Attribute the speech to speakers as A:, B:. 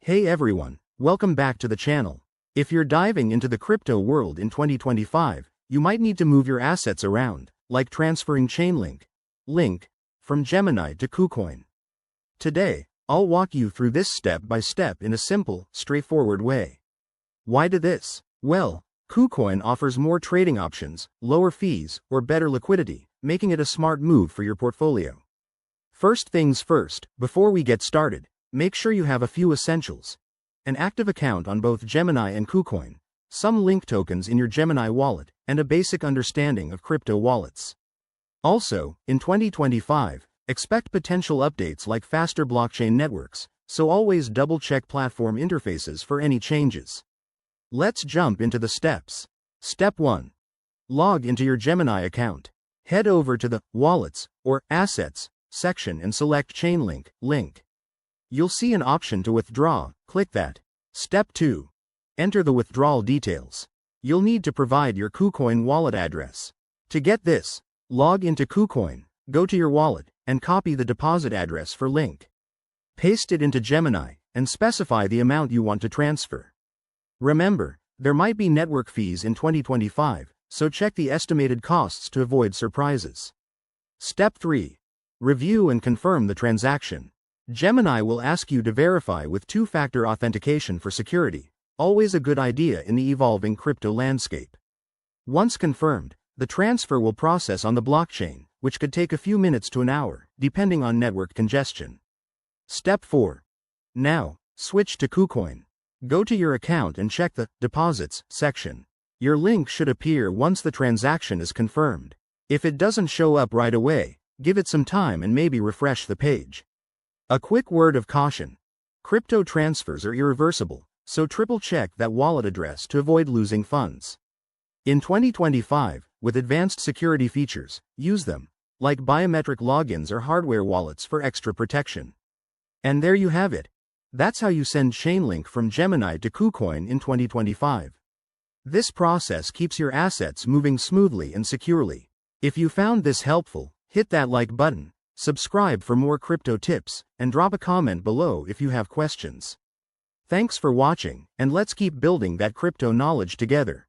A: Hey everyone, welcome back to the channel. If you're diving into the crypto world in 2025, you might need to move your assets around, like transferring Chainlink from Gemini to KuCoin. Today, I'll walk you through this step by step in a simple, straightforward way. Why do this? Well, KuCoin offers more trading options, lower fees, or better liquidity, making it a smart move for your portfolio. First things first, before we get started, make sure you have a few essentials. An active account on both Gemini and KuCoin, some Link tokens in your Gemini wallet, and a basic understanding of crypto wallets. Also, in 2025, expect potential updates like faster blockchain networks, so always double-check platform interfaces for any changes. Let's jump into the steps. Step 1. Log into your Gemini account. Head over to the Wallets or Assets section and select Chainlink link. You'll see an option to withdraw, click that. Step 2. Enter the withdrawal details. You'll need to provide your KuCoin wallet address. To get this, log into KuCoin, go to your wallet, and copy the deposit address for Link. Paste it into Gemini, and specify the amount you want to transfer. Remember, there might be network fees in 2025, so check the estimated costs to avoid surprises. Step 3. Review and confirm the transaction. Gemini will ask you to verify with two-factor authentication for security, always a good idea in the evolving crypto landscape. Once confirmed, the transfer will process on the blockchain, which could take a few minutes to an hour, depending on network congestion. Step 4. Now, switch to KuCoin. Go to your account and check the Deposits section. Your link should appear once the transaction is confirmed. If it doesn't show up right away, give it some time and maybe refresh the page. A quick word of caution. Crypto transfers are irreversible, so triple-check that wallet address to avoid losing funds. In 2025, with advanced security features, use them, like biometric logins or hardware wallets for extra protection. And there you have it. That's how you send Chainlink from Gemini to KuCoin in 2025. This process keeps your assets moving smoothly and securely. If you found this helpful, hit that like button, subscribe for more crypto tips, and drop a comment below if you have questions. Thanks for watching, and let's keep building that crypto knowledge together.